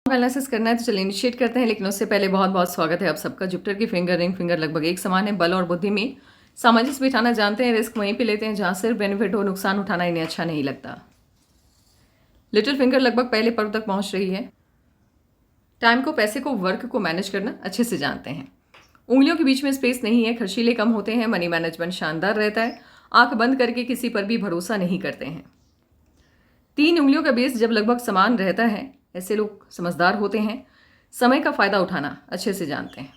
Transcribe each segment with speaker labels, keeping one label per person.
Speaker 1: Analysis करना है तो चलिए इनिशिएट करते हैं, लेकिन उससे पहले बहुत बहुत स्वागत है आप सबका। जुपिटर की फिंगर रिंग फिंगर लगभग एक समान है। बल और बुद्धि में सामंजस्य बिठाना जानते हैं, रिस्क वहीं पे लेते हैं जहां सिर्फ बेनिफिट हो, नुकसान उठाना इन्हें अच्छा नहीं लगता। लिटिल फिंगर लगभग पहले पर्व तक पहुंच रही है। टाइम को, पैसे को, वर्क को मैनेज करना अच्छे से जानते हैं। उंगलियों के बीच में स्पेस नहीं है, खर्चीले कम होते हैं, मनी मैनेजमेंट शानदार रहता है, आंख बंद करके किसी पर भी भरोसा नहीं करते हैं। 3 उंगलियों का बेस जब लगभग समान रहता है, ऐसे लोग समझदार होते हैं, समय का फायदा उठाना अच्छे से जानते हैं।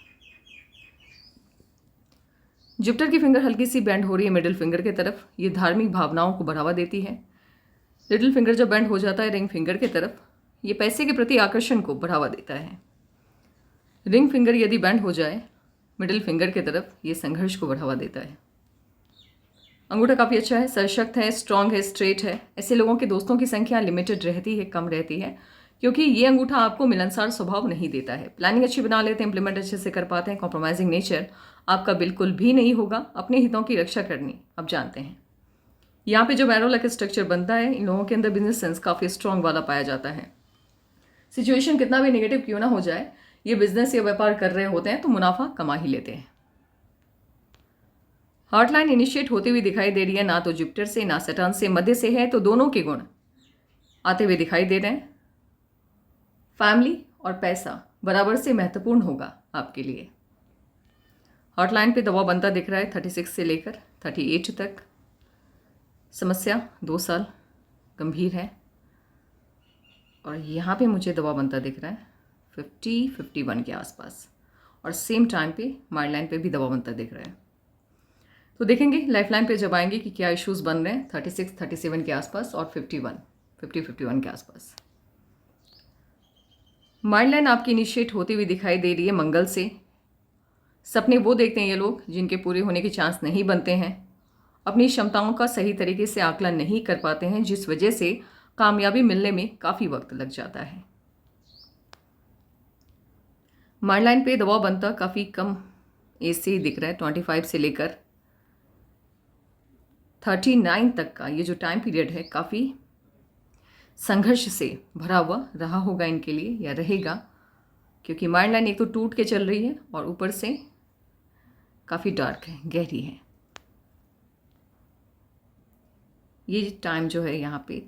Speaker 1: जुपिटर की फिंगर हल्की सी बेंड हो रही है मिडिल फिंगर की तरफ, ये धार्मिक भावनाओं को बढ़ावा देती है। लिटिल फिंगर जब बेंड हो जाता है रिंग फिंगर की तरफ, ये पैसे के प्रति आकर्षण को बढ़ावा देता है। रिंग फिंगर यदि बेंड हो जाए मिडिल फिंगर की तरफ, ये संघर्ष को बढ़ावा देता है। अंगूठा काफ़ी अच्छा है, सशक्त है, स्ट्रांग है, स्ट्रेट है। ऐसे लोगों के दोस्तों की संख्या लिमिटेड रहती है, कम रहती है, क्योंकि ये अंगूठा आपको मिलनसार स्वभाव नहीं देता है। प्लानिंग अच्छी बना लेते हैं, इंप्लीमेंट अच्छे से कर पाते हैं। कॉम्प्रोमाइजिंग नेचर आपका बिल्कुल भी नहीं होगा, अपने हितों की रक्षा करनी आप जानते हैं। यहाँ पे जो मैरोला का स्ट्रक्चर बनता है, इन लोगों के अंदर बिजनेस सेंस काफ़ी स्ट्रांग वाला पाया जाता है। सिचुएशन कितना भी नेगेटिव क्यों ना हो जाए, ये बिजनेस या व्यापार कर रहे होते हैं तो मुनाफा कमा ही लेते हैं। हार्ट लाइन इनिशिएट होती हुई दिखाई दे रही है, ना तो जुपिटर से ना सैटर्न से, मध्य से है, तो दोनों के गुण आते हुए दिखाई दे रहे हैं। फैमिली और पैसा बराबर से महत्वपूर्ण होगा आपके लिए। हार्ट लाइन पे दबाव बनता दिख रहा है 36 से लेकर 38 तक। समस्या 2 साल गंभीर है, और यहाँ पे मुझे दबाव बनता दिख रहा है 50-51 के आसपास, और सेम टाइम पे माइंड लाइन पे भी दबाव बनता दिख रहा है। तो देखेंगे लाइफ लाइन पे जब आएंगे कि क्या इश्यूज बन रहे हैं 36-37 के आसपास और 50-51 के आसपास। माइंड लाइन आपकी इनिशिएट होती हुई दिखाई दे रही है मंगल से। सपने वो देखते हैं ये लोग जिनके पूरे होने के चांस नहीं बनते हैं, अपनी क्षमताओं का सही तरीके से आकलन नहीं कर पाते हैं, जिस वजह से कामयाबी मिलने में काफ़ी वक्त लग जाता है। माइंड लाइन पे दबाव बनता काफ़ी कम एज से ही दिख रहा है, 25 से लेकर 39 तक का ये जो टाइम पीरियड है काफ़ी संघर्ष से भरा हुआ रहा होगा इनके लिए, या रहेगा, क्योंकि माइंड लाइन एक तो टूट के चल रही है और ऊपर से काफ़ी डार्क है, गहरी है। ये टाइम जो है यहाँ पे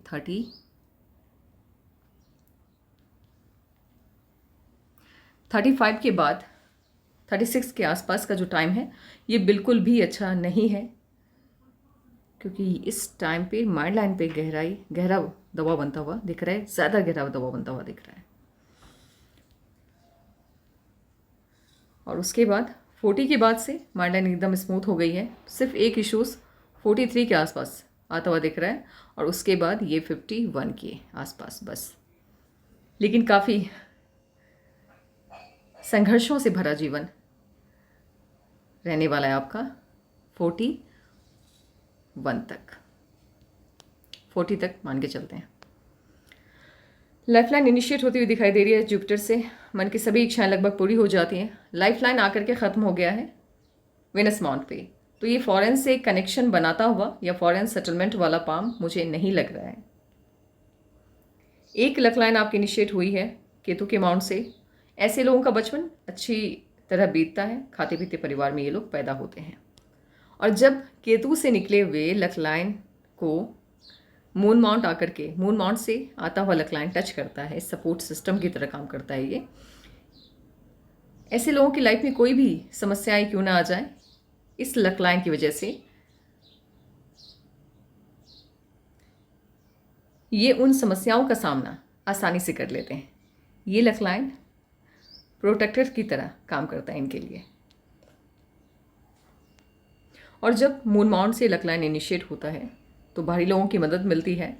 Speaker 1: 35 के बाद 36 के आसपास का जो टाइम है, ये बिल्कुल भी अच्छा नहीं है, क्योंकि इस टाइम पे माइंड लाइन पे गहरा दबाव बनता हुआ दिख रहा है, ज़्यादा गहरा दबाव बनता हुआ दिख रहा है। और उसके बाद 40 के बाद से माइंड लाइन एकदम स्मूथ हो गई है, सिर्फ एक इश्यूज 43 के आसपास आता हुआ दिख रहा है, और उसके बाद ये 51 के आसपास बस। लेकिन काफ़ी संघर्षों से भरा जीवन रहने वाला है आपका 41 तक, 40 तक मान के चलते हैं। लाइफ लाइन इनिशिएट होती हुई दिखाई दे रही है जुपिटर से। मन की सभी इच्छाएं लगभग पूरी हो जाती हैं। लाइफ लाइन आकर के ख़त्म हो गया है वेनस माउंट पे, तो ये फॉरेन से कनेक्शन बनाता हुआ या फॉरेन सेटलमेंट वाला पाम मुझे नहीं लग रहा है। एक लक लाइन आपकी इनिशिएट हुई है केतु के माउंट से। ऐसे लोगों का बचपन अच्छी तरह बीतता है, खाते पीते परिवार में ये लोग पैदा होते हैं, और जब केतु से निकले हुए लक लाइन को मून माउंट आकर के, मून माउंट से आता हुआ लक लाइन टच करता है, सपोर्ट सिस्टम की तरह काम करता है ये। ऐसे लोगों की लाइफ में कोई भी समस्याएं क्यों ना आ जाए, इस लक लाइन की वजह से ये उन समस्याओं का सामना आसानी से कर लेते हैं। ये लक लाइन प्रोटेक्टर की तरह काम करता है इनके लिए। और जब मून माउंट से लक लाइन इनिशिएट होता है तो बाहरी लोगों की मदद मिलती है,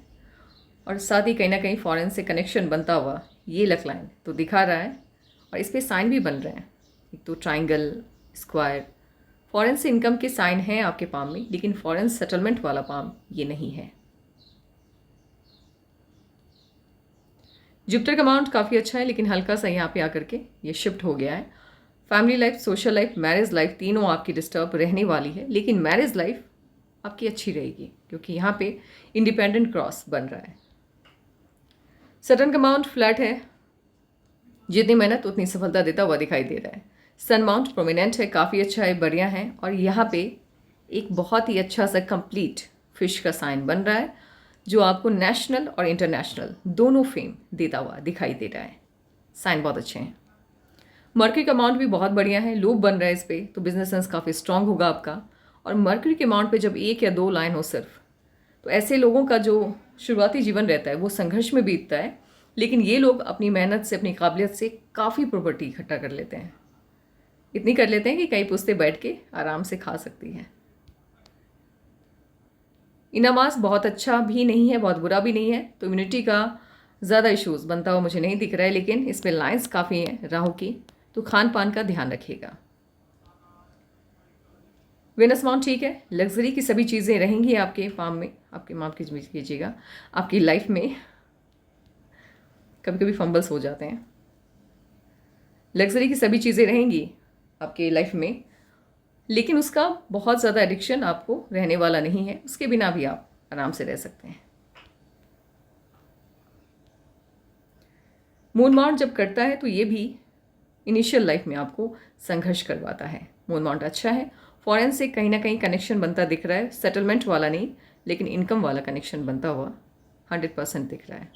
Speaker 1: और साथ ही कहीं ना कहीं फॉरेन से कनेक्शन बनता हुआ ये लक लाइन तो दिखा रहा है, और इस पर साइन भी बन रहे हैं। एक तो ट्राइंगल, स्क्वायर, फॉरेन से इनकम के साइन हैं आपके पाम में, लेकिन फॉरेन सेटलमेंट वाला पाम ये नहीं है। जुपिटर का अमाउंट काफ़ी अच्छा है, लेकिन हल्का सा यहाँ पे आकर के ये शिफ्ट हो गया है। Family life, social life, marriage life तीनों आपकी डिस्टर्ब रहने वाली है, लेकिन मैरिज लाइफ आपकी अच्छी रहेगी, क्योंकि यहाँ पे इंडिपेंडेंट क्रॉस बन रहा है। सटर्न का अमाउंट फ्लैट है, जितनी मेहनत उतनी सफलता देता हुआ दिखाई दे रहा है। सन माउंट प्रोमिनेंट है, काफ़ी अच्छा है, बढ़िया है। और यहाँ पे एक बहुत ही अच्छा सा कंप्लीट फिश का साइन बन रहा है जो आपको नेशनल और इंटरनेशनल दोनों फेम देता हुआ दिखाई दे रहा है। साइन बहुत अच्छे हैं। मर्क्यूरी का अमाउंट भी बहुत बढ़िया है, लूप बन रहा है इस पर, तो बिजनेस सेंस काफ़ी स्ट्रांग होगा आपका। और मर्क्यूरी के अमाउंट पे जब 1 या 2 लाइन हो सिर्फ, तो ऐसे लोगों का जो शुरुआती जीवन रहता है वो संघर्ष में बीतता है, लेकिन ये लोग अपनी मेहनत से, अपनी काबिलियत से काफ़ी प्रॉपर्टी इकट्ठा कर लेते हैं। इतनी कर लेते हैं कि कई पुश्तें बैठ के आराम से खा सकती हैं। इनामास बहुत अच्छा भी नहीं है, बहुत बुरा भी नहीं है, तो इम्यूनिटी का ज़्यादा इश्यूज़ बनता हुआ मुझे नहीं दिख रहा है, लेकिन इसमें लाइंस काफ़ी हैं राहु की, तो खान पान का ध्यान रखिएगा। वेनस माउंट ठीक है, लग्जरी की सभी चीज़ें रहेंगी आपके फार्म में, आपके माफ कीजिएगा, आपकी लाइफ में। कभी कभी फंबल्स हो जाते हैं। लग्जरी की सभी चीज़ें रहेंगी आपके लाइफ में, लेकिन उसका बहुत ज़्यादा एडिक्शन आपको रहने वाला नहीं है, उसके बिना भी आप आराम से रह सकते हैं। मून माउंट जब करता है तो ये भी इनिशियल लाइफ में आपको संघर्ष करवाता है। मून माउंट अच्छा है, फॉरेन से कहीं ना कहीं कनेक्शन बनता दिख रहा है, सेटलमेंट वाला नहीं लेकिन इनकम वाला कनेक्शन बनता हुआ 100% दिख रहा है।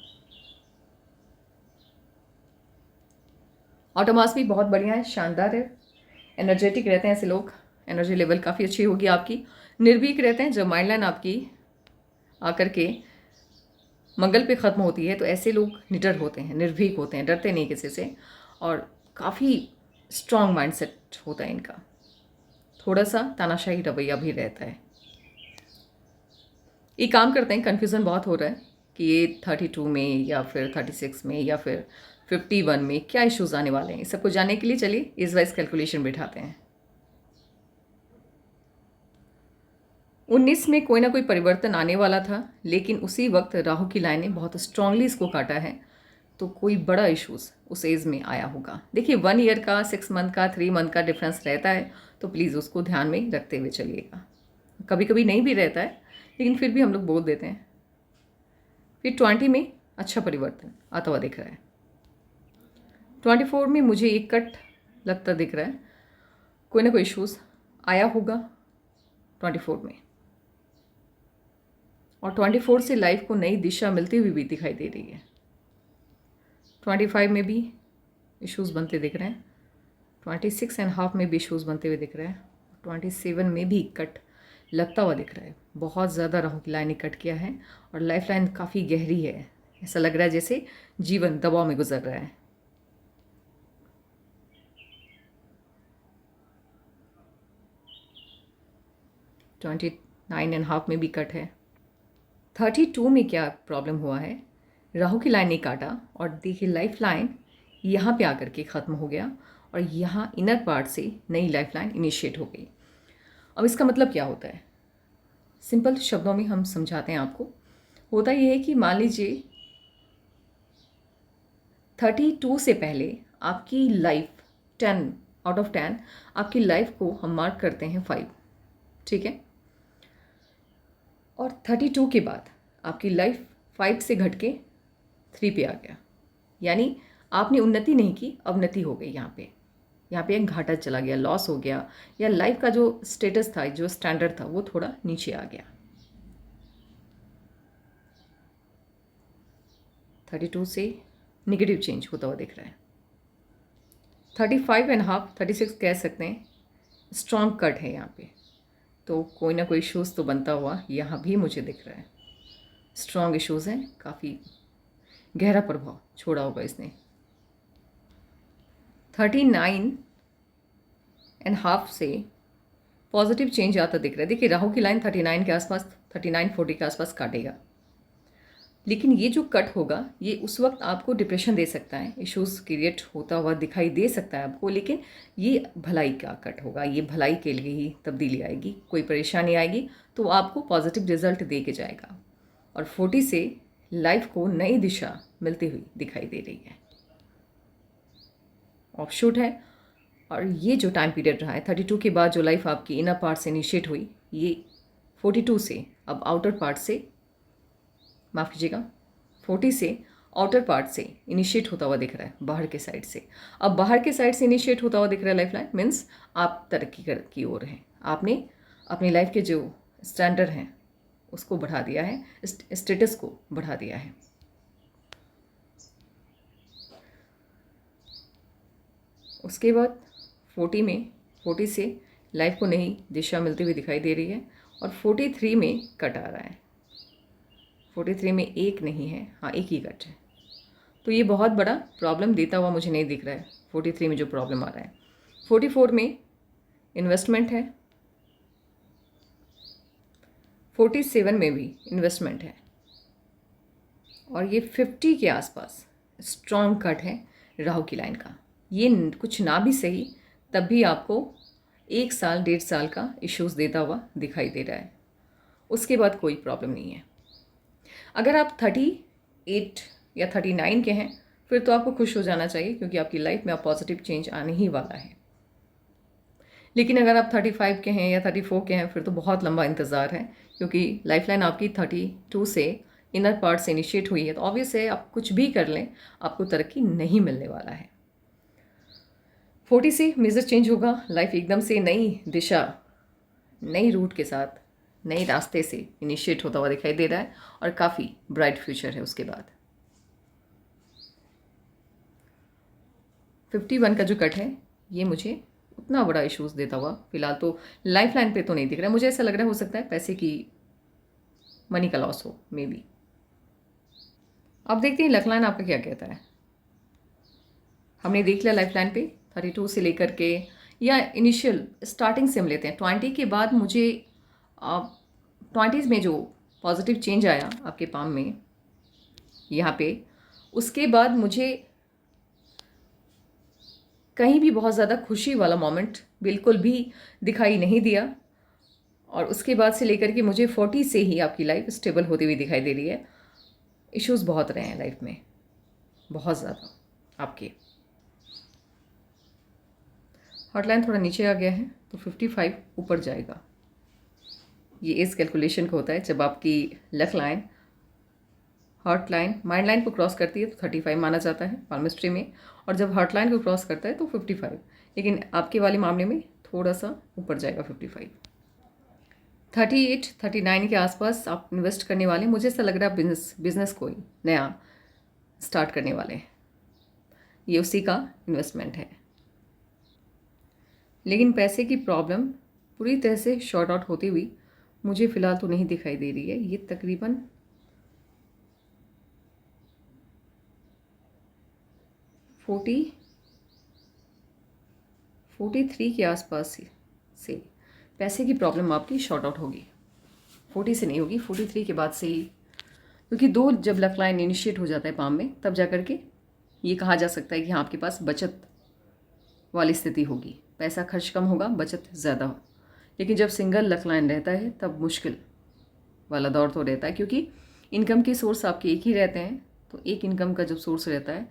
Speaker 1: ऑटोमास भी बहुत बढ़िया है, शानदार है, एनर्जेटिक रहते हैं ऐसे लोग, एनर्जी लेवल काफ़ी अच्छी होगी आपकी। निर्भीक रहते हैं, जब माइंड लाइन आपकी आकर के मंगल पे ख़त्म होती है तो ऐसे लोग निडर होते हैं, निर्भीक होते हैं, डरते नहीं किसी से, और काफ़ी स्ट्रॉन्ग माइंडसेट होता है इनका। थोड़ा सा तानाशाही रवैया भी रहता है। ये काम करते हैं, कन्फ्यूज़न बहुत हो रहा है कि ये 32 में या फिर 36 में या फिर 51 में क्या इश्यूज़ आने वाले हैं। इस सबको जानने के लिए चलिए इस वाइज कैलकुलेशन बिठाते हैं। 19 में कोई ना कोई परिवर्तन आने वाला था, लेकिन उसी वक्त राहु की लाइन ने बहुत स्ट्रांगली इसको काटा है, तो कोई बड़ा इश्यूज़ उस एज में आया होगा। देखिए 1 ईयर का, 6 मंथ का, 3 मंथ का डिफरेंस रहता है, तो प्लीज़ उसको ध्यान में रखते हुए चलिएगा। कभी कभी नहीं भी रहता है, लेकिन फिर भी हम लोग बोल देते हैं। फिर 20 में अच्छा परिवर्तन आता हुआ दिख रहा है। 24 में मुझे एक कट लगता दिख रहा है, कोई ना कोई इश्यूज़ आया होगा 24 में, और 24 से लाइफ को नई दिशा मिलती हुई भी दिखाई दे रही है। 25 में भी इश्यूज़ बनते दिख रहे हैं, 26.5 में भी इश्यूज़ बनते हुए दिख रहे हैं, 27 में भी कट लगता हुआ दिख रहा है। बहुत ज़्यादा राहु की लाइन ने कट किया है और लाइफ लाइन काफ़ी गहरी है, ऐसा लग रहा है जैसे जीवन दबाव में गुजर रहा है। ट्वेंटी 9.5 में भी कट है। 32 में क्या प्रॉब्लम हुआ है, राहु की लाइन ने काटा और देखिए लाइफ लाइन यहाँ पे आकर के ख़त्म हो गया और यहाँ इनर पार्ट से नई लाइफ लाइन इनिशिएट हो गई। अब इसका मतलब क्या होता है, सिंपल शब्दों में हम समझाते हैं आपको। होता यह है कि मान लीजिए 32 से पहले आपकी लाइफ 10 आउट ऑफ 10, आपकी लाइफ को हम मार्क करते हैं 5, ठीक है। और 32 के बाद आपकी लाइफ 5 से घट के 3 पे आ गया, यानी आपने उन्नति नहीं की, अवनति हो गई। यहाँ पे एक घाटा चला गया, लॉस हो गया, या लाइफ का जो स्टेटस था, जो स्टैंडर्ड था, वो थोड़ा नीचे आ गया। 32 से नेगेटिव चेंज होता हुआ दिख रहा है। 35.5, 36 कह सकते हैं, स्ट्रॉन्ग कट है यहाँ पे, तो कोई ना कोई इश्यूज़ तो बनता हुआ यहाँ भी मुझे दिख रहा है। स्ट्रॉन्ग इश्यूज़ हैं, काफ़ी गहरा प्रभाव छोड़ा होगा इसने। 39.5 से पॉजिटिव चेंज आता दिख रहा है। देखिए राहु की लाइन 39 के आसपास, 39-40 के आसपास काटेगा, लेकिन ये जो कट होगा ये उस वक्त आपको डिप्रेशन दे सकता है, इश्यूज़ क्रिएट होता हुआ दिखाई दे सकता है आपको, लेकिन ये भलाई का कट होगा, ये भलाई के लिए ही तब्दीली आएगी। कोई परेशानी आएगी तो आपको पॉजिटिव रिजल्ट दे के जाएगा, और 40 से लाइफ को नई दिशा मिलती हुई दिखाई दे रही है। ऑफशूट है, और ये जो टाइम पीरियड रहा है 32 के बाद जो लाइफ आपकी इनर पार्ट से इनिशिएट हुई, ये 42 से अब आउटर पार्ट से, माफ़ कीजिएगा, 40 से आउटर पार्ट से इनिशिएट होता हुआ दिख रहा है, बाहर के साइड से। अब बाहर के साइड से इनिशिएट होता हुआ दिख रहा है लाइफ लाइन, मीन्स आप तरक्की की ओर हैं। आपने अपनी लाइफ के जो स्टैंडर्ड हैं उसको बढ़ा दिया है, स्टेटस को बढ़ा दिया है। उसके बाद 40 से लाइफ को नई दिशा मिलती हुई दिखाई दे रही है और 43 में कट आ रहा है। 43 में एक नहीं है, हाँ एक ही कट है। तो ये बहुत बड़ा प्रॉब्लम देता हुआ मुझे नहीं दिख रहा है 43 में जो प्रॉब्लम आ रहा है। 44 में इन्वेस्टमेंट है, 47 में भी इन्वेस्टमेंट है और ये 50 के आसपास स्ट्रॉन्ग कट है राहु की लाइन का। ये कुछ ना भी सही तब भी आपको 1 साल 1.5 साल का इश्यूज़ देता हुआ दिखाई दे रहा है। उसके बाद कोई प्रॉब्लम नहीं है। अगर आप 38 या 39 के हैं फिर तो आपको खुश हो जाना चाहिए, क्योंकि आपकी लाइफ में आप पॉजिटिव चेंज आने ही वाला है। लेकिन अगर आप 35 के हैं या 34 के हैं फिर तो बहुत लंबा इंतज़ार है, क्योंकि लाइफ लाइन आपकी 32 से इनर पार्ट से इनिशिएट हुई है। तो ऑब्वियस है आप कुछ भी कर लें आपको तरक्की नहीं मिलने वाला है। 40 से मेजर चेंज होगा, लाइफ एकदम से नई दिशा, नई रूट के साथ, नए रास्ते से इनिशिएट होता हुआ दिखाई दे रहा है और काफ़ी ब्राइट फ्यूचर है उसके बाद। 51 का जो कट है ये मुझे उतना बड़ा इश्यूज़ देता हुआ फिलहाल तो लाइफ लाइन पे तो नहीं दिख रहा है। मुझे ऐसा लग रहा है हो सकता है पैसे की, मनी का लॉस हो मे बी। अब देखते हैं लाइफ लाइन आपका क्या कहता है। हमने देख लिया लाइफ लाइन पे 32 से लेकर के, या इनिशियल स्टार्टिंग से हम लेते हैं 20 के बाद। मुझे 20s में जो पॉजिटिव चेंज आया आपके पाम में यहाँ पे, उसके बाद मुझे कहीं भी बहुत ज़्यादा खुशी वाला मोमेंट बिल्कुल भी दिखाई नहीं दिया। और उसके बाद से लेकर के मुझे 40 से ही आपकी लाइफ स्टेबल होती हुई दिखाई दे रही है। इश्यूज़ बहुत रहे हैं लाइफ में, बहुत ज़्यादा। आपके हॉटलाइन थोड़ा नीचे आ गया है तो 55 ऊपर जाएगा। ये इस कैलकुलेशन का होता है जब आपकी luck line heart line mind line को क्रॉस करती है तो 35 माना जाता है पाल्मिस्ट्री में, और जब हार्ट लाइन को क्रॉस करता है तो 55। लेकिन आपके वाले मामले में थोड़ा सा ऊपर जाएगा 55। 38 39 के आसपास आप इन्वेस्ट करने वाले, मुझे ऐसा लग रहा है बिजनेस कोई नया स्टार्ट करने वाले हैं, ये उसी का इन्वेस्टमेंट है। लेकिन पैसे की प्रॉब्लम पूरी तरह से शॉर्ट आउट होती हुई मुझे फ़िलहाल तो नहीं दिखाई दे रही है। ये तकरीबन 43 के आसपास से पैसे की प्रॉब्लम आपकी शॉर्ट आउट होगी। 40 से नहीं होगी, 43 के बाद से ही, क्योंकि 2 जब लक लाइन इनिशिएट हो जाता है पाम में तब जा कर के ये कहा जा सकता है कि हाँ आपके पास बचत वाली स्थिति होगी, पैसा खर्च कम होगा, बचत ज़्यादा हो। लेकिन जब सिंगल लक लाइन रहता है तब मुश्किल वाला दौर तो रहता है, क्योंकि इनकम के सोर्स आपके एक ही रहते हैं। तो एक इनकम का जब सोर्स रहता है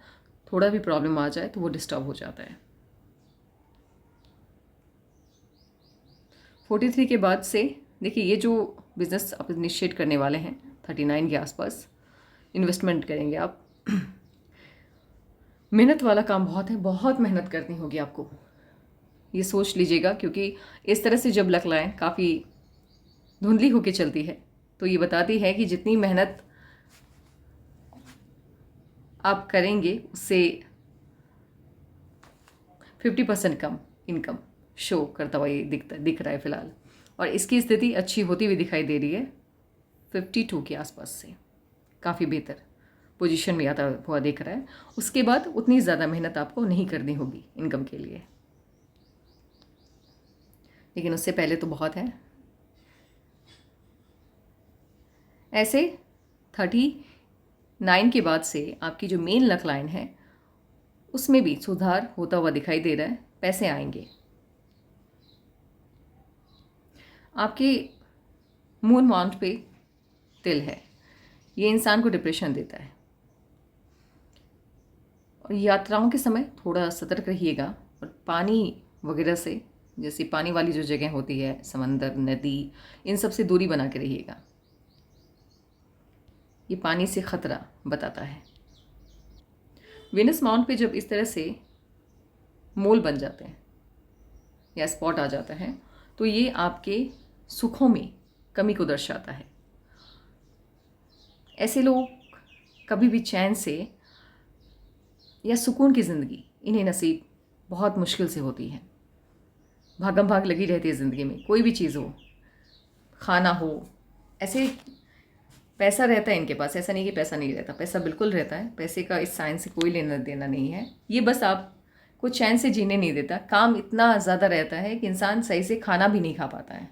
Speaker 1: थोड़ा भी प्रॉब्लम आ जाए तो वो डिस्टर्ब हो जाता है। 43 के बाद से देखिए ये जो बिज़नेस आप इनिशिएट करने वाले हैं 39 के आसपास इन्वेस्टमेंट करेंगे आप। मेहनत वाला काम बहुत है, बहुत मेहनत करनी होगी आपको, ये सोच लीजिएगा। क्योंकि इस तरह से जब लक लाइन काफ़ी धुंधली होके चलती है तो ये बताती है कि जितनी मेहनत आप करेंगे उससे 50% कम इनकम शो करता हुआ ये दिख रहा है फ़िलहाल। और इसकी स्थिति अच्छी होती हुई दिखाई दे रही है 52 के आसपास से, काफ़ी बेहतर पोजीशन में आता हुआ दिख रहा है। उसके बाद उतनी ज़्यादा मेहनत आपको नहीं करनी होगी इनकम के लिए, लेकिन उससे पहले तो बहुत है। ऐसे 39 के बाद से आपकी जो मेन लक लाइन है उसमें भी सुधार होता हुआ दिखाई दे रहा है, पैसे आएंगे। आपके मून माउंट पे तिल है, ये इंसान को डिप्रेशन देता है। और यात्राओं के समय थोड़ा सतर्क रहिएगा, और पानी वगैरह से, जैसे पानी वाली जो जगह होती है, समंदर, नदी, इन सब से दूरी बना के रहिएगा। ये पानी से ख़तरा बताता है। वेनस माउंट पे जब इस तरह से मोल बन जाते हैं या स्पॉट आ जाता है तो ये आपके सुखों में कमी को दर्शाता है। ऐसे लोग कभी भी चैन से या सुकून की ज़िंदगी इन्हें नसीब बहुत मुश्किल से होती है। भागम भाग लगी रहती है ज़िंदगी में, कोई भी चीज़ हो, खाना हो, ऐसे पैसा रहता है इनके पास, ऐसा नहीं कि पैसा नहीं रहता, पैसा बिल्कुल रहता है, पैसे का इस साइन से कोई लेना देना नहीं है। ये बस आपको चैन से जीने नहीं देता। काम इतना ज़्यादा रहता है कि इंसान सही से खाना भी नहीं खा पाता है।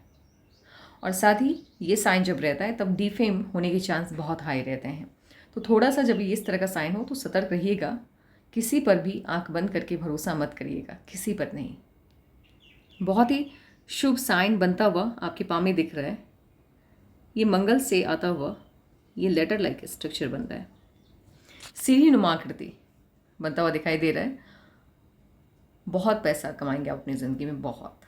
Speaker 1: और साथ ही ये साइन जब रहता है तब डिफेम होने के चांस बहुत हाई रहते हैं। तो थोड़ा सा जब ये इस तरह का साइन हो तो सतर्क रहिएगा। किसी पर भी आंख बंद करके भरोसा मत करिएगा, किसी पर नहीं। बहुत ही शुभ साइन बनता हुआ आपके पाँव में दिख रहा है। ये मंगल से आता हुआ ये लेटर लाइक स्ट्रक्चर बन रहा है, सीढ़ी नुमा आकृति बनता हुआ दिखाई दे रहा है। बहुत पैसा कमाएंगे आप अपनी ज़िंदगी में, बहुत।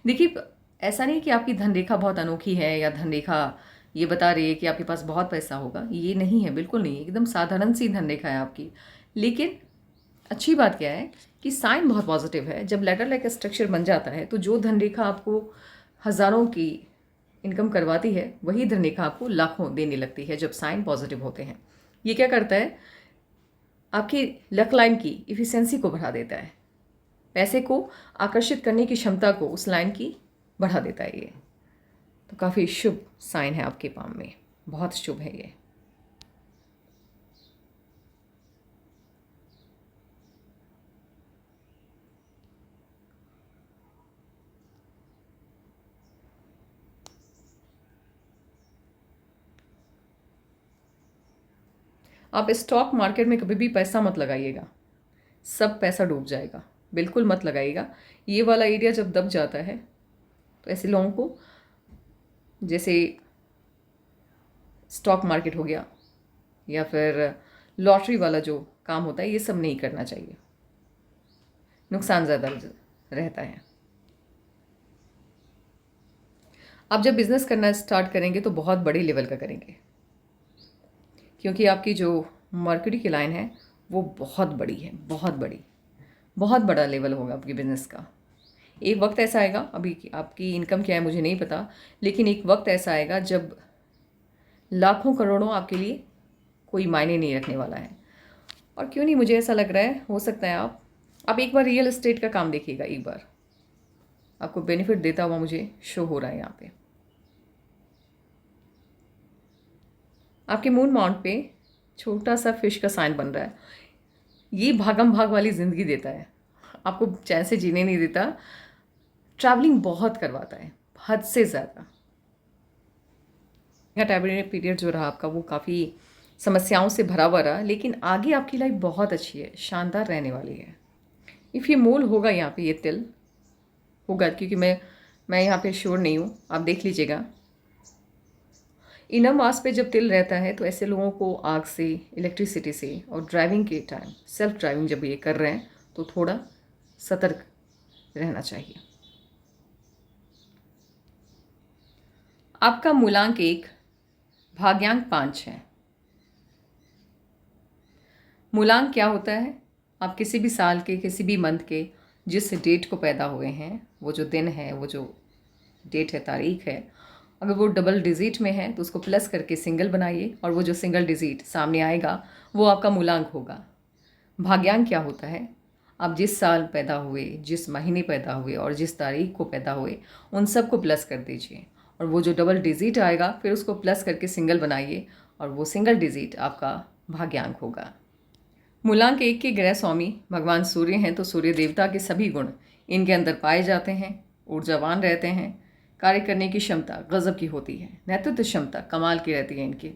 Speaker 1: देखिए, ऐसा नहीं कि आपकी धन रेखा बहुत अनोखी है या धन रेखा ये बता रही है कि आपके पास बहुत पैसा होगा, ये नहीं है, बिल्कुल नहीं। एकदम साधारण सी धन रेखा है आपकी। लेकिन अच्छी बात क्या है कि साइन बहुत पॉजिटिव है। जब लेटर लाइक स्ट्रक्चर बन जाता है तो जो धन रेखा आपको हज़ारों की इनकम करवाती है वही धन रेखा आपको लाखों देने लगती है जब साइन पॉजिटिव होते हैं। ये क्या करता है, आपकी लक लाइन की इफ़िशियंसी को बढ़ा देता है, पैसे को आकर्षित करने की क्षमता को उस लाइन की बढ़ा देता है। ये तो काफ़ी शुभ साइन है आपके पाम में, बहुत शुभ है ये। आप स्टॉक मार्केट में कभी भी पैसा मत लगाइएगा, सब पैसा डूब जाएगा, बिल्कुल मत लगाइएगा। ये वाला एरिया जब दब जाता है तो ऐसे लोगों को, जैसे स्टॉक मार्केट हो गया या फिर लॉटरी वाला जो काम होता है, ये सब नहीं करना चाहिए, नुकसान ज़्यादा रहता है। आप जब बिज़नेस करना स्टार्ट करेंगे तो बहुत बड़े लेवल का करेंगे, क्योंकि आपकी जो मर्करी की लाइन है वो बहुत बड़ी है, बहुत बड़ी, बहुत बड़ा लेवल होगा आपके बिज़नेस का। एक वक्त ऐसा आएगा, अभी आपकी इनकम क्या है मुझे नहीं पता, लेकिन एक वक्त ऐसा आएगा जब लाखों करोड़ों आपके लिए कोई मायने नहीं रखने वाला है। और क्यों नहीं, मुझे ऐसा लग रहा है, हो सकता है आप एक बार रियल एस्टेट का काम देखिएगा, एक बार आपको बेनिफिट देता हुआ मुझे शो हो रहा है यहाँ पे। आपके मून माउंट पे छोटा सा फिश का साइन बन रहा है। ये भागम भाग वाली ज़िंदगी देता है, आपको चैन से जीने नहीं देता, ट्रैवलिंग बहुत करवाता है, हद से ज़्यादा। टाइम पीरियड जो रहा आपका वो काफ़ी समस्याओं से भरा हुआ रहा, लेकिन आगे आपकी लाइफ बहुत अच्छी है, शानदार रहने वाली है। इफ़ ये मोल होगा यहाँ पे, ये तिल होगा, क्योंकि मैं यहाँ पे श्योर नहीं हूँ, आप देख लीजिएगा। इनम मास पे जब तिल रहता है तो ऐसे लोगों को आग से, इलेक्ट्रिसिटी से और ड्राइविंग के टाइम, सेल्फ ड्राइविंग जब ये कर रहे हैं तो थोड़ा सतर्क रहना चाहिए। आपका मूलांक 1, भाग्यांक 5 है। मूलांक क्या होता है, आप किसी भी साल के, किसी भी मंथ के जिस डेट को पैदा हुए हैं, वो जो दिन है, वो जो डेट है, तारीख है, अगर वो डबल डिजिट में है तो उसको प्लस करके सिंगल बनाइए, और वो जो सिंगल डिजिट सामने आएगा वो आपका मूलांक होगा। भाग्यांक क्या होता है, आप जिस साल पैदा हुए, जिस महीने पैदा हुए और जिस तारीख को पैदा हुए, उन सब को प्लस कर दीजिए, और वो जो डबल डिजिट आएगा फिर उसको प्लस करके सिंगल बनाइए, और वो सिंगल डिजिट आपका भाग्यांक होगा। मूलांक 1 के ग्रह स्वामी भगवान सूर्य हैं, तो सूर्य देवता के सभी गुण इनके अंदर पाए जाते हैं। ऊर्जावान रहते हैं, कार्य करने की क्षमता गजब की होती है, नेतृत्व क्षमता कमाल की रहती है इनकी,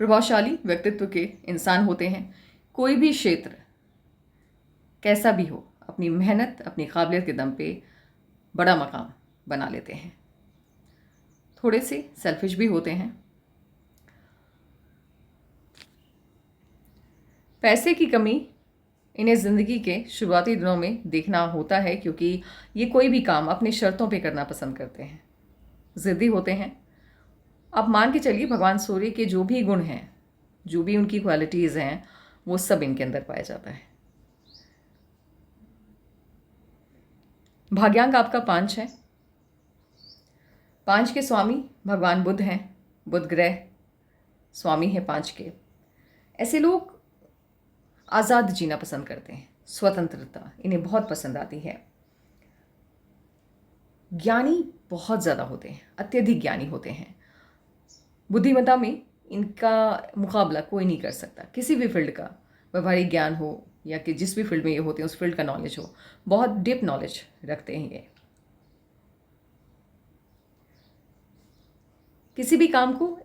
Speaker 1: प्रभावशाली व्यक्तित्व के इंसान होते हैं। कोई भी क्षेत्र कैसा भी हो, अपनी मेहनत, अपनी काबिलियत के दम पे बड़ा मकाम बना लेते हैं। थोड़े से सेल्फिश भी होते हैं। पैसे की कमी इन्हें ज़िंदगी के शुरुआती दिनों में देखना होता है, क्योंकि ये कोई भी काम अपनी शर्तों पे करना पसंद करते हैं, ज़िद्दी होते हैं। आप मान के चलिए भगवान सूर्य के जो भी गुण हैं जो भी उनकी क्वालिटीज़ हैं वो सब इनके अंदर पाया जाता है। भाग्यांक आपका 5 है। 5 के स्वामी भगवान बुध हैं। बुध ग्रह स्वामी है 5 के। ऐसे लोग आज़ाद जीना पसंद करते हैं, स्वतंत्रता इन्हें बहुत पसंद आती है। ज्ञानी बहुत ज़्यादा होते हैं, अत्यधिक ज्ञानी होते हैं। बुद्धिमत्ता में इनका मुकाबला कोई नहीं कर सकता। किसी भी फील्ड का व्यवहारिक ज्ञान हो या कि जिस भी फील्ड में ये होते हैं उस फील्ड का नॉलेज हो, बहुत डीप नॉलेज रखते हैं ये। किसी भी काम को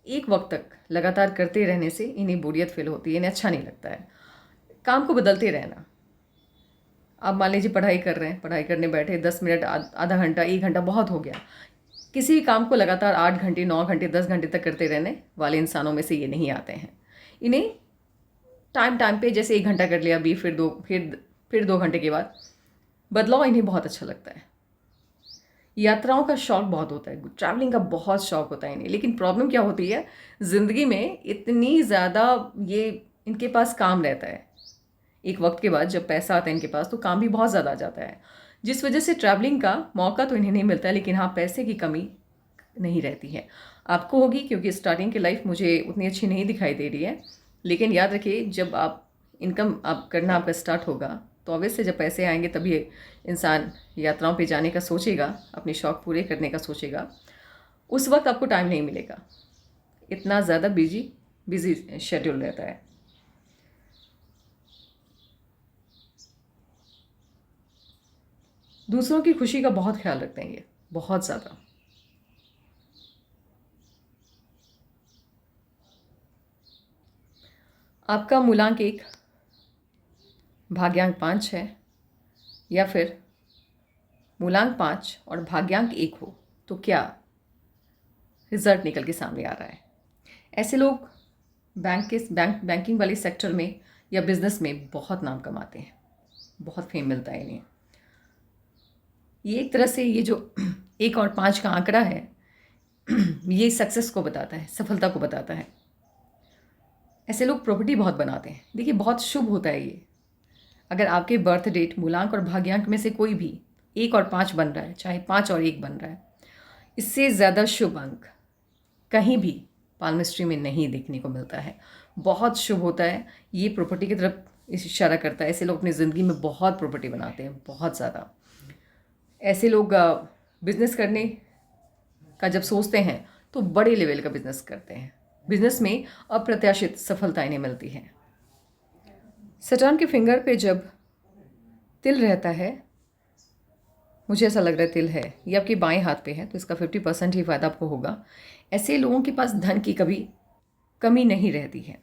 Speaker 1: एक वक्त तक लगातार करते रहने से इन्हें बोरियत फील होती है, इन्हें अच्छा नहीं लगता है। काम को बदलते रहना। आप मान लीजिए पढ़ाई कर रहे हैं, पढ़ाई करने बैठे 10 मिनट, आधा घंटा, 1 घंटा बहुत हो गया। किसी भी काम को लगातार 8 घंटे, 9 घंटे, 10 घंटे तक करते रहने वाले इंसानों में से ये नहीं आते हैं। इन्हें टाइम टाइम पे जैसे 1 घंटा कर लिया, अभी फिर 2 घंटे के बाद बदलाव इन्हें बहुत अच्छा लगता है। यात्राओं का शौक बहुत होता है, ट्रैवलिंग का बहुत शौक होता है इन्हें। लेकिन प्रॉब्लम क्या होती है, ज़िंदगी में इतनी ज़्यादा ये इनके पास काम रहता है। एक वक्त के बाद जब पैसा आता है इनके पास तो काम भी बहुत ज़्यादा आ जाता है, जिस वजह से ट्रैवलिंग का मौका तो इन्हें नहीं मिलता है। लेकिन हाँ, पैसे की कमी नहीं रहती है। आपको होगी, क्योंकि स्टार्टिंग की लाइफ मुझे उतनी अच्छी नहीं दिखाई दे रही है। लेकिन याद रखिए, जब आप इनकम आप करना आपका स्टार्ट होगा तो ऑब्वियसली जब पैसे आएंगे तभी इंसान यात्राओं पे जाने का सोचेगा, अपने शौक़ पूरे करने का सोचेगा। उस वक्त आपको टाइम नहीं मिलेगा, इतना ज़्यादा बिजी शेड्यूल रहता है। दूसरों की खुशी का बहुत ख्याल रखते हैं ये, बहुत ज़्यादा। आपका मूलांक 1, भाग्यांक 5 है, या फिर मूलांक 5 और भाग्यांक 1 हो तो क्या रिजल्ट निकल के सामने आ रहा है। ऐसे लोग बैंकिंग वाले सेक्टर में या बिजनेस में बहुत नाम कमाते हैं, बहुत फेम मिलता है इन्हें। ये एक तरह से ये जो 1 और 5 का आंकड़ा है ये सक्सेस को बताता है, सफलता को बताता है। ऐसे लोग प्रॉपर्टी बहुत बनाते हैं। देखिए, बहुत शुभ होता है ये। अगर आपके बर्थ डेट मूलांक और भाग्यांक में से कोई भी 1 और 5 बन रहा है, चाहे 5 और 1 बन रहा है, इससे ज़्यादा शुभ अंक कहीं भी पाल्मिस्ट्री में नहीं देखने को मिलता है। बहुत शुभ होता है ये, प्रॉपर्टी की तरफ इशारा करता है। ऐसे लोग अपनी ज़िंदगी में बहुत प्रॉपर्टी बनाते हैं, बहुत ज़्यादा। ऐसे लोग बिज़नेस करने का जब सोचते हैं तो बड़े लेवल का बिज़नेस करते हैं। बिज़नेस में अप्रत्याशित सफलता इन्हें मिलती है। सटर्न के फिंगर पे जब तिल रहता है, मुझे ऐसा लग रहा है तिल है, ये आपके बाएं हाथ पे है, तो इसका 50% ही फ़ायदा आपको होगा। ऐसे लोगों के पास धन की कभी कमी नहीं रहती है।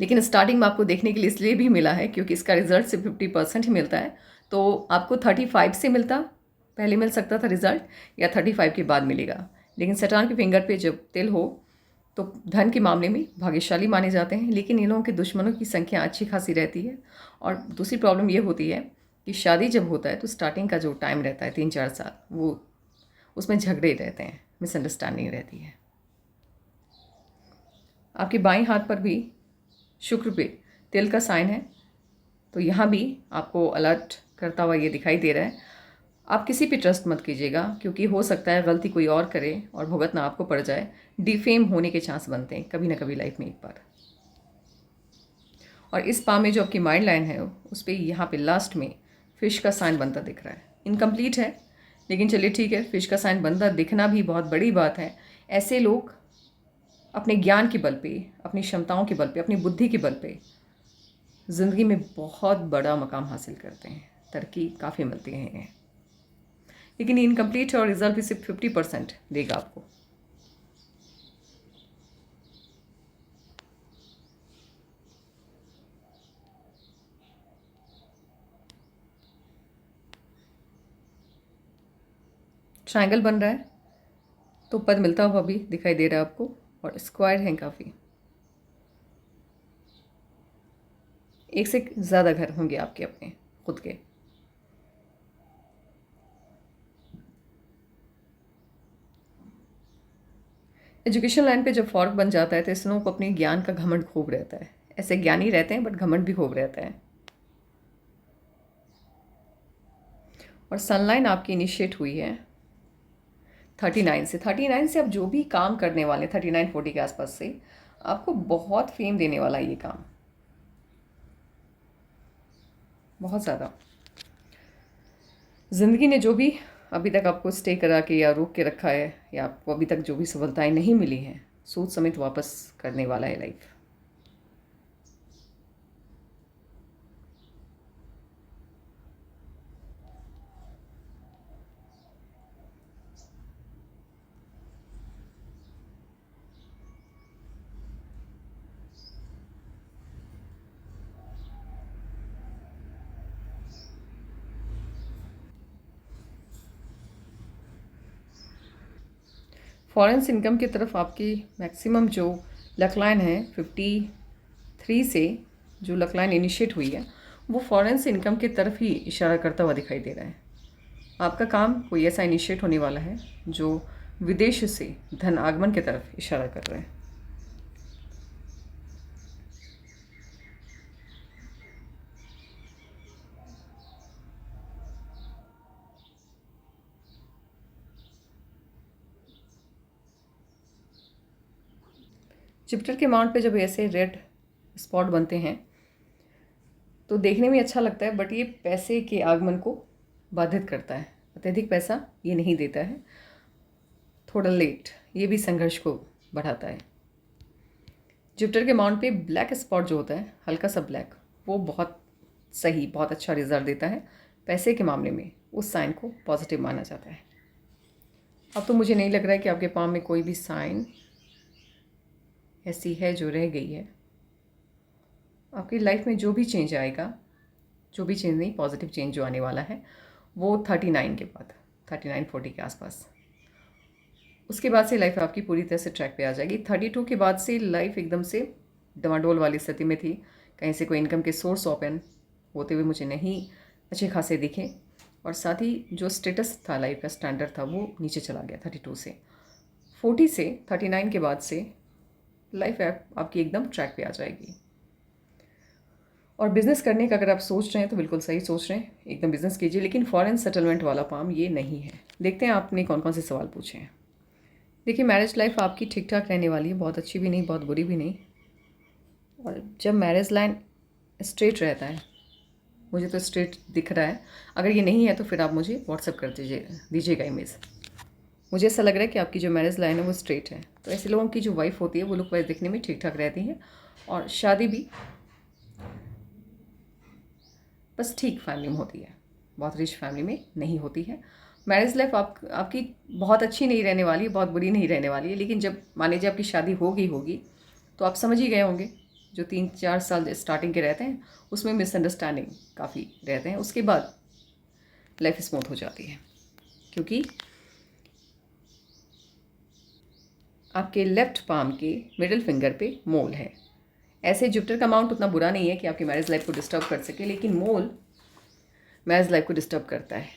Speaker 1: लेकिन स्टार्टिंग में आपको देखने के लिए इसलिए भी मिला है क्योंकि इसका रिजल्ट सिर्फ 50% ही मिलता है। तो आपको 35 से पहले मिल सकता था रिजल्ट, या 35 के बाद मिलेगा। लेकिन सटर्न के फिंगर पे जब तिल हो तो धन के मामले में भाग्यशाली माने जाते हैं। लेकिन इन लोगों के दुश्मनों की संख्या अच्छी खासी रहती है। और दूसरी प्रॉब्लम ये होती है कि शादी जब होता है तो स्टार्टिंग का जो टाइम रहता है 3-4 साल, वो उसमें झगड़े रहते हैं, मिसअंडरस्टैंडिंग रहती है। आपके बाएं हाथ पर भी शुक्र पे तिल का साइन है, तो यहाँ भी आपको अलर्ट करता हुआ ये दिखाई दे रहा है। आप किसी पे ट्रस्ट मत कीजिएगा, क्योंकि हो सकता है गलती कोई और करे और भुगतना आपको पड़ जाए। डिफेम होने के चांस बनते हैं कभी ना कभी लाइफ में एक बार। और इस पा में जो आपकी माइंड लाइन है उस पर यहाँ पे लास्ट में फिश का साइन बनता दिख रहा है। इनकम्प्लीट है, लेकिन चलिए ठीक है, फिश का साइन बनता दिखना भी बहुत बड़ी बात है। ऐसे लोग अपने ज्ञान के बल पे, अपनी क्षमताओं के बल पे, अपनी बुद्धि के बल पे ज़िंदगी में बहुत बड़ा मकाम हासिल करते हैं, तरक्की काफ़ी मिलती है इन्हें। लेकिन इनकम्प्लीट है और रिजल्ट भी सिर्फ 50% देगा आपको। ट्रायंगल बन रहा है तो पद मिलता हुआ भी दिखाई दे रहा है आपको, और स्क्वायर हैं काफ़ी। एक से ज़्यादा घर होंगे आपके अपने खुद के। एजुकेशन लाइन पे जब फॉर्क बन जाता है तो इस लोगों को अपने ज्ञान का घमंड खूब रहता है। ऐसे ज्ञानी रहते हैं बट घमंड भी खूब रहता है। और सनलाइन आपकी इनिशिएट हुई है 39 से। 39 से आप जो भी काम करने वाले 39-40 के आसपास से आपको बहुत फेम देने वाला है ये काम, बहुत ज़्यादा। ज़िंदगी ने जो भी अभी तक आपको स्टे करा के या रोक के रखा है, या आपको अभी तक जो भी सफलताएं नहीं मिली हैं, सूद समेत वापस करने वाला है लाइफ। फॉरेन से इनकम की तरफ आपकी मैक्सिमम जो लक लाइन है 53 से, जो लक लाइन इनिशिएट हुई है वो फॉरेन से इनकम की तरफ ही इशारा करता हुआ दिखाई दे रहा है। आपका काम कोई ऐसा इनिशिएट होने वाला है जो विदेश से धन आगमन की तरफ इशारा कर रहा है। जुपिटर के माउंट पे जब ऐसे रेड स्पॉट बनते हैं तो देखने में अच्छा लगता है, बट ये पैसे के आगमन को बाधित करता है। अत्यधिक पैसा ये नहीं देता है, थोड़ा लेट, ये भी संघर्ष को बढ़ाता है। जुपिटर के माउंट पे ब्लैक स्पॉट जो होता है, हल्का सा ब्लैक, वो बहुत सही, बहुत अच्छा रिजल्ट देता है। पैसे के मामले में उस साइन को पॉजिटिव माना जाता है। अब तो मुझे नहीं लग रहा है कि आपके पाम में कोई भी साइन ऐसी है जो रह गई है। आपकी लाइफ में जो भी चेंज आएगा, जो भी चेंज नहीं, पॉजिटिव चेंज जो आने वाला है वो 39 के बाद, 39-40 के आसपास, उसके बाद से लाइफ आपकी पूरी तरह से ट्रैक पे आ जाएगी। 32 के बाद से लाइफ एकदम से डमाडोल वाली स्थिति में थी। कहीं से कोई इनकम के सोर्स ओपन होते हुए मुझे नहीं अच्छे खासे दिखे, और साथ ही जो स्टेटस था, लाइफ का स्टैंडर्ड था, वो नीचे चला गया 32 से। 40 से 39 के बाद से लाइफ आपकी एकदम ट्रैक पे आ जाएगी। और बिज़नेस करने का अगर आप सोच रहे हैं तो बिल्कुल सही सोच रहे हैं, एकदम बिज़नेस कीजिए, लेकिन फॉरेन सेटलमेंट वाला पाम ये नहीं है। देखते हैं आपने कौन कौन से सवाल पूछे हैं। देखिए, मैरिज लाइफ आपकी ठीक ठाक रहने वाली है, बहुत अच्छी भी नहीं, बहुत बुरी भी नहीं। और जब मैरिज लाइन स्ट्रेट रहता है, मुझे तो स्ट्रेट दिख रहा है, अगर ये नहीं है तो फिर आप मुझे व्हाट्सएप कर दीजिएगा इमेज। मुझे ऐसा लग रहा है कि आपकी जो मैरिज लाइन है वो स्ट्रेट है। तो ऐसे लोगों की जो वाइफ होती है वो लुक वाइज दिखने में ठीक ठाक रहती है, और शादी भी बस ठीक फैमिली में होती है, बहुत रिच फैमिली में नहीं होती है। मैरिज लाइफ आपकी बहुत अच्छी नहीं रहने वाली है, बहुत बुरी नहीं रहने वाली है, लेकिन जब मान लीजिए आपकी शादी होगी तो आप समझ ही गए होंगे, जो 3-4 साल स्टार्टिंग के रहते हैं उसमें मिसअंडरस्टैंडिंग काफ़ी रहते हैं, उसके बाद लाइफ स्मूथ हो जाती है, क्योंकि आपके लेफ्ट पाम के मिडिल फिंगर पे मोल है। ऐसे जुपिटर का माउंट उतना बुरा नहीं है कि आपकी मैरिज लाइफ को डिस्टर्ब कर सके, लेकिन मोल मैरिज लाइफ को डिस्टर्ब करता है।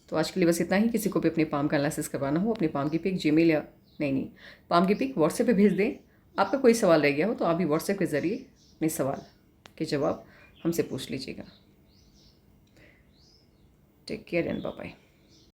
Speaker 1: तो आज के लिए बस इतना ही। किसी को भी अपने पाम का एनालिसिस करवाना हो, अपने पाम की पिक जीमेल या नहीं, पाम की पिक व्हाट्सएप पे भेज दें। आपका कोई सवाल रह गया हो तो आप भी व्हाट्सएप के ज़रिए अपने सवाल के जवाब हमसे पूछ लीजिएगा। Take care and bye bye.